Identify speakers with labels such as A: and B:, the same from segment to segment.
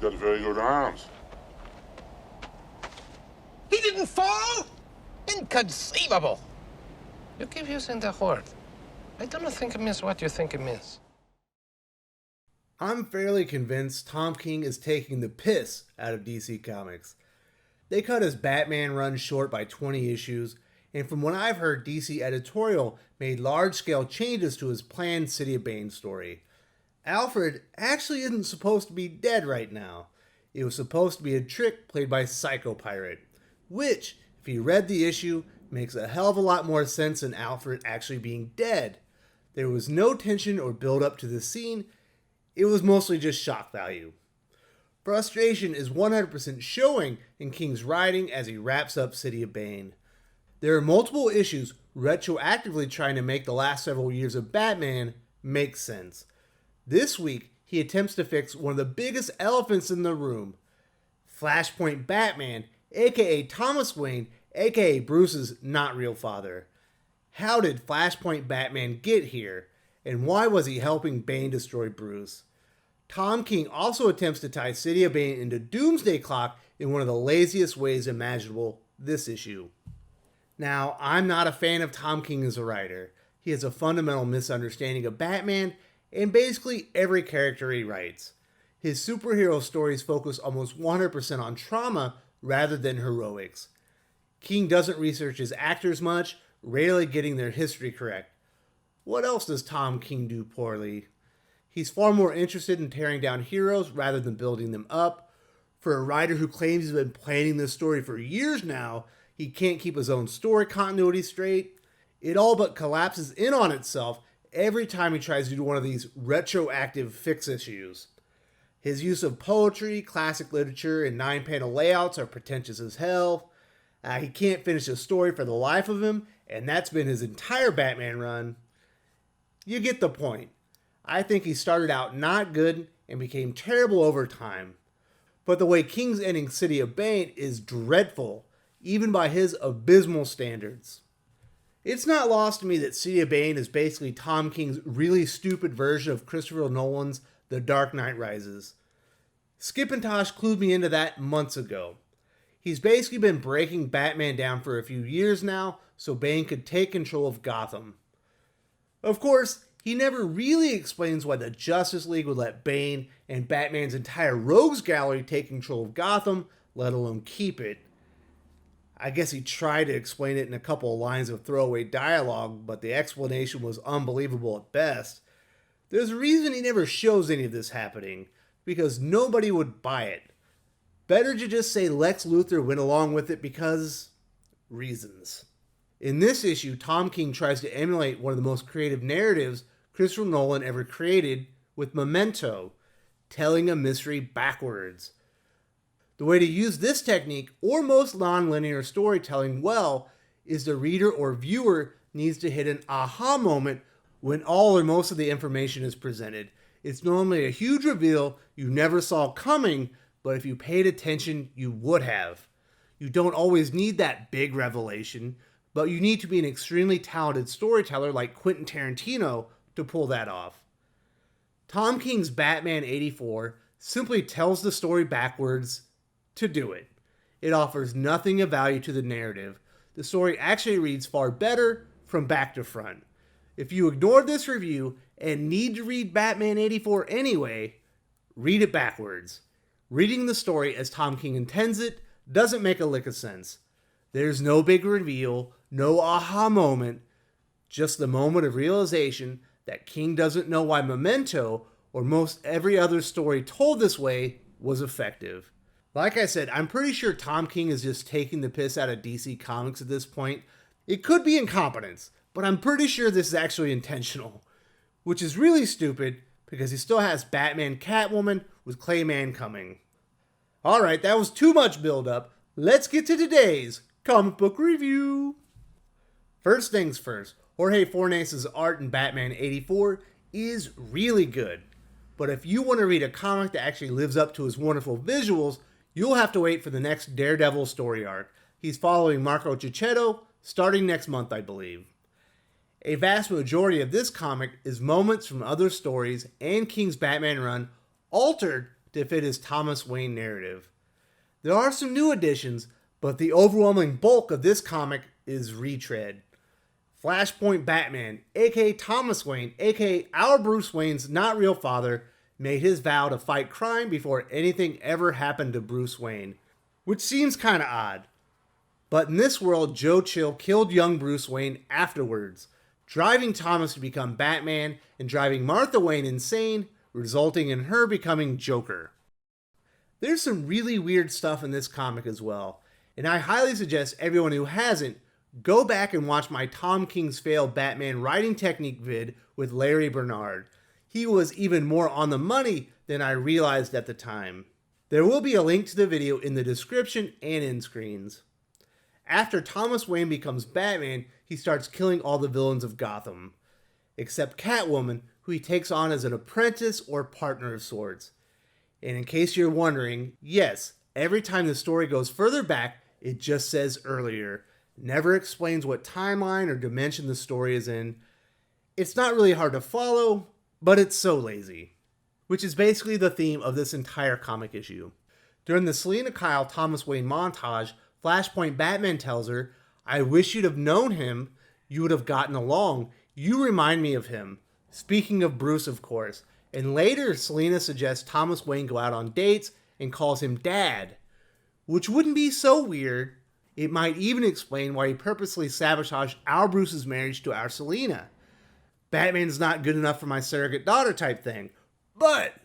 A: Got very good arms.
B: He didn't fall? Inconceivable.
C: You keep using the word. I don't think it means what you think it means.
D: I'm fairly convinced Tom King is taking the piss out of DC Comics. They cut his Batman run short by 20 issues, and from what I've heard, DC editorial made large-scale changes to his planned City of Bane story. Alfred actually isn't supposed to be dead right now. It was supposed to be a trick played by Psycho Pirate, which, if you read the issue, makes a hell of a lot more sense than Alfred actually being dead. There was no tension or build up to the scene. It was mostly just shock value. Frustration is 100% showing in King's writing as he wraps up City of Bane. There are multiple issues retroactively trying to make the last several years of Batman make sense. This week, he attempts to fix one of the biggest elephants in the room. Flashpoint Batman, aka Thomas Wayne, aka Bruce's not real father. How did Flashpoint Batman get here, and why was he helping Bane destroy Bruce? Tom King also attempts to tie City of Bane into Doomsday Clock in one of the laziest ways imaginable this issue. Now, I'm not a fan of Tom King as a writer. He has a fundamental misunderstanding of Batman and basically every character he writes. His superhero stories focus almost 100% on trauma rather than heroics. King doesn't research his actors much, rarely getting their history correct. What else does Tom King do poorly? He's far more interested in tearing down heroes rather than building them up. For a writer who claims he's been planning this story for years now, he can't keep his own story continuity straight. It all but collapses in on itself every time he tries to do one of these retroactive fix issues. His use of poetry, classic literature, and 9-panel layouts are pretentious as hell. He can't finish a story for the life of him, and that's been his entire Batman run. You get the point. I think he started out not good and became terrible over time. But the way King's ending City of Bane is dreadful, even by his abysmal standards. It's not lost to me that City of Bane is basically Tom King's really stupid version of Christopher Nolan's The Dark Knight Rises. Skip and Tosh clued me into that months ago. He's basically been breaking Batman down for a few years now so Bane could take control of Gotham. Of course, he never really explains why the Justice League would let Bane and Batman's entire rogues gallery take control of Gotham, let alone keep it. I guess he tried to explain it in a couple of lines of throwaway dialogue, but the explanation was unbelievable at best. There's a reason he never shows any of this happening, because nobody would buy it. Better to just say Lex Luthor went along with it because... reasons. In this issue, Tom King tries to emulate one of the most creative narratives Christopher Nolan ever created with Memento, telling a mystery backwards. The way to use this technique, or most non-linear storytelling well, is the reader or viewer needs to hit an aha moment when all or most of the information is presented. It's normally a huge reveal you never saw coming, but if you paid attention, you would have. You don't always need that big revelation, but you need to be an extremely talented storyteller like Quentin Tarantino to pull that off. Tom King's Batman 84 simply tells the story backwards to do it. It offers nothing of value to the narrative. The story actually reads far better from back to front. If you ignored this review and need to read Batman 84 anyway, read it backwards. Reading the story as Tom King intends it doesn't make a lick of sense. There's no big reveal, no aha moment, just the moment of realization that King doesn't know why Memento, or most every other story told this way, was effective. Like I said, I'm pretty sure Tom King is just taking the piss out of DC Comics at this point. It could be incompetence, but I'm pretty sure this is actually intentional. Which is really stupid, because he still has Batman Catwoman with Clayman coming. Alright, that was too much build-up. Let's get to today's comic book review. First things first, Jorge Fornes' art in Batman 84 is really good. But if you want to read a comic that actually lives up to his wonderful visuals, you'll have to wait for the next Daredevil story arc. He's following Marco Cicchetto, starting next month, I believe. A vast majority of this comic is moments from other stories and King's Batman run altered to fit his Thomas Wayne narrative. There are some new additions, but the overwhelming bulk of this comic is retread. Flashpoint Batman, aka Thomas Wayne, aka our Bruce Wayne's not real father, made his vow to fight crime before anything ever happened to Bruce Wayne, which seems kinda odd. But in this world, Joe Chill killed young Bruce Wayne afterwards, driving Thomas to become Batman and driving Martha Wayne insane, resulting in her becoming Joker. There's some really weird stuff in this comic as well, and I highly suggest everyone who hasn't go back and watch my Tom King's failed Batman writing technique vid with Larry Bernard. He was even more on the money than I realized at the time. There will be a link to the video in the description and in screens. After Thomas Wayne becomes Batman, he starts killing all the villains of Gotham, except Catwoman, who he takes on as an apprentice or partner of sorts. And in case you're wondering, yes, every time the story goes further back, it just says earlier. Never explains what timeline or dimension the story is in. It's not really hard to follow, but it's so lazy. Which is basically the theme of this entire comic issue. During the Selina Kyle Thomas Wayne montage, Flashpoint Batman tells her, "I wish you'd have known him. You would have gotten along. You remind me of him." Speaking of Bruce, of course. And later, Selina suggests Thomas Wayne go out on dates and calls him Dad. Which wouldn't be so weird. It might even explain why he purposely sabotaged our Bruce's marriage to our Selina. Batman's not good enough for my surrogate daughter type thing. But,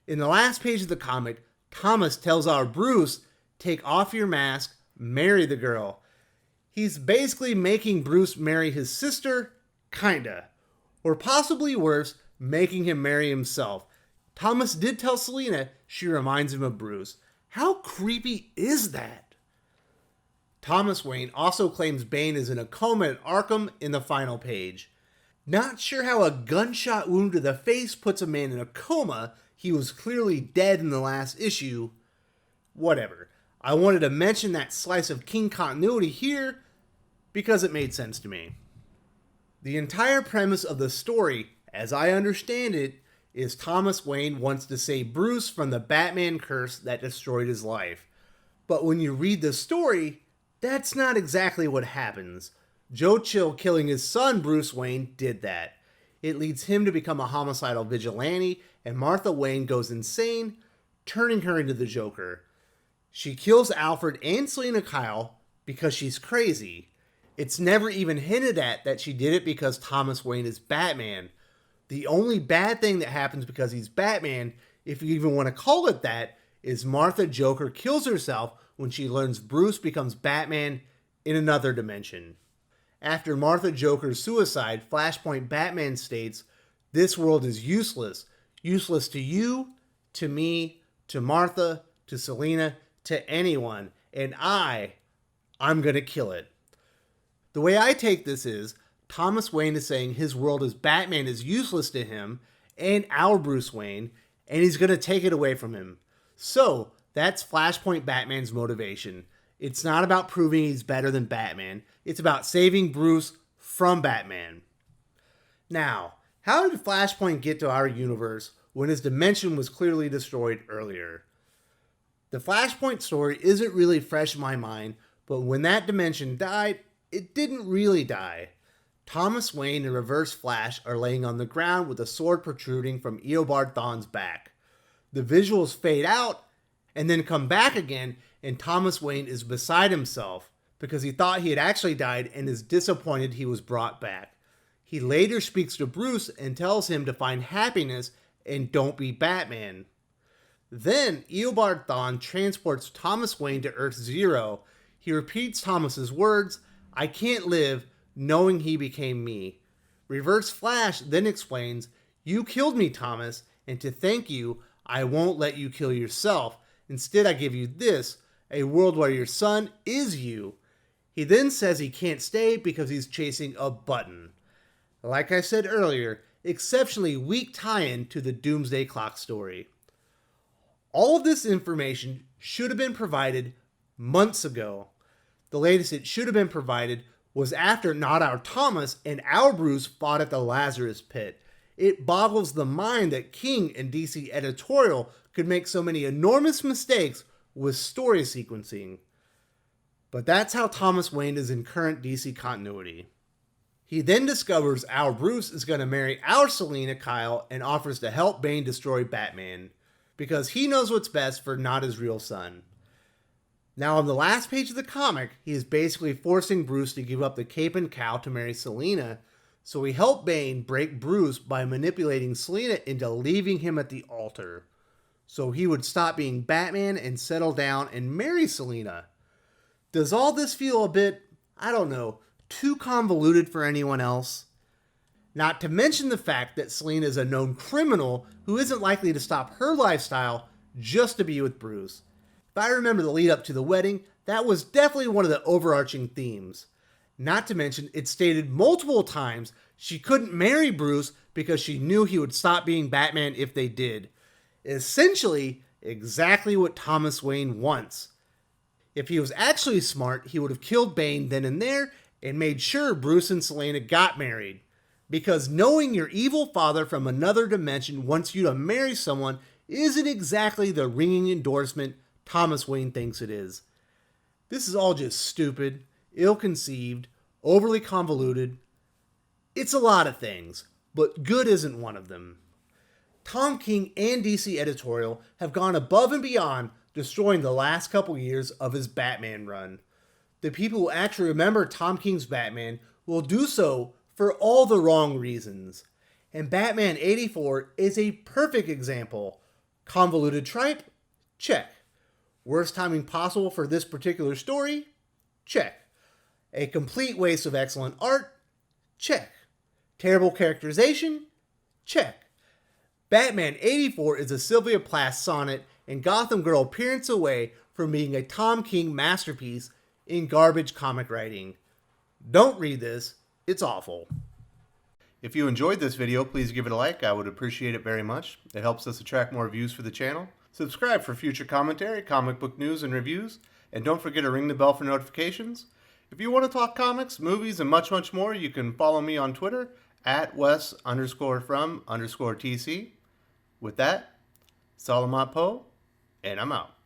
D: in the last page of the comic, Thomas tells our Bruce, "Take off your mask, marry the girl." He's basically making Bruce marry his sister, kinda. Or possibly worse, making him marry himself. Thomas did tell Selina she reminds him of Bruce. How creepy is that? Thomas Wayne also claims Bane is in a coma at Arkham in the final page. Not sure how a gunshot wound to the face puts a man in a coma. He was clearly dead in the last issue. Whatever. I wanted to mention that slice of King continuity here because it made sense to me. The entire premise of the story, as I understand it, is Thomas Wayne wants to save Bruce from the Batman curse that destroyed his life. But when you read the story, that's not exactly what happens. Joe Chill killing his son Bruce Wayne did that. It leads him to become a homicidal vigilante, and Martha Wayne goes insane, turning her into the Joker. She kills Alfred and Selina Kyle because she's crazy. It's never even hinted at that she did it because Thomas Wayne is Batman. The only bad thing that happens because he's Batman, if you even want to call it that, is Martha Joker kills herself when she learns Bruce becomes Batman in another dimension. After Martha Joker's suicide, Flashpoint Batman states, "This world is useless. Useless to you, to me, to Martha, to Selina, to anyone. And I'm gonna kill it." The way I take this is, Thomas Wayne is saying his world as Batman is useless to him and our Bruce Wayne, and he's gonna take it away from him. So, that's Flashpoint Batman's motivation. It's not about proving he's better than Batman. It's about saving Bruce from Batman. Now, how did Flashpoint get to our universe when his dimension was clearly destroyed earlier? The Flashpoint story isn't really fresh in my mind, but when that dimension died, it didn't really die. Thomas Wayne and Reverse Flash are laying on the ground with a sword protruding from Eobard Thawne's back. The visuals fade out and then come back again, and Thomas Wayne is beside himself because he thought he had actually died and is disappointed he was brought back. He later speaks to Bruce and tells him to find happiness and don't be Batman. Then Eobard Thawne transports Thomas Wayne to Earth Zero. He repeats Thomas's words, "I can't live knowing he became me." Reverse Flash then explains, "You killed me, Thomas, and to thank you, I won't let you kill yourself. Instead, I give you this, a world where your son is you." He then says he can't stay because he's chasing a button. Like I said earlier, exceptionally weak tie-in to the Doomsday Clock story. All of this information should have been provided months ago. The latest it should have been provided was after not our Thomas and our Bruce fought at the Lazarus Pit. It boggles the mind that King and DC editorial could make so many enormous mistakes with story sequencing. But that's how Thomas Wayne is in current DC continuity. He then discovers our Bruce is going to marry our Selina Kyle and offers to help Bane destroy Batman, because he knows what's best for not his real son. Now on the last page of the comic, he is basically forcing Bruce to give up the cape and cowl to marry Selina, so he helped Bane break Bruce by manipulating Selina into leaving him at the altar, so he would stop being Batman and settle down and marry Selina. Does all this feel a bit, I don't know, too convoluted for anyone else? Not to mention the fact that Selina is a known criminal who isn't likely to stop her lifestyle just to be with Bruce. If I remember the lead up to the wedding, that was definitely one of the overarching themes. Not to mention, it stated multiple times she couldn't marry Bruce because she knew he would stop being Batman if they did. Essentially, exactly what Thomas Wayne wants. If he was actually smart, he would have killed Bane then and there and made sure Bruce and Selina got married. Because knowing your evil father from another dimension wants you to marry someone isn't exactly the ringing endorsement Thomas Wayne thinks it is. This is all just stupid, ill-conceived, overly convoluted. It's a lot of things, but good isn't one of them. Tom King and DC editorial have gone above and beyond destroying the last couple years of his Batman run. The people who actually remember Tom King's Batman will do so for all the wrong reasons. And Batman 84 is a perfect example. Convoluted tripe? Check. Worst timing possible for this particular story? Check. A complete waste of excellent art? Check. Terrible characterization? Check. Batman 84 is a Sylvia Plath sonnet and Gotham Girl appearance away from being a Tom King masterpiece in garbage comic writing. Don't read this. It's awful. If you enjoyed this video, please give it a like. I would appreciate it very much. It helps us attract more views for the channel. Subscribe for future commentary, comic book news, and reviews. And don't forget to ring the bell for notifications. If you want to talk comics, movies, and much, much more, you can follow me on Twitter at Wes_from_TC. With that, Salamat Po, and I'm out.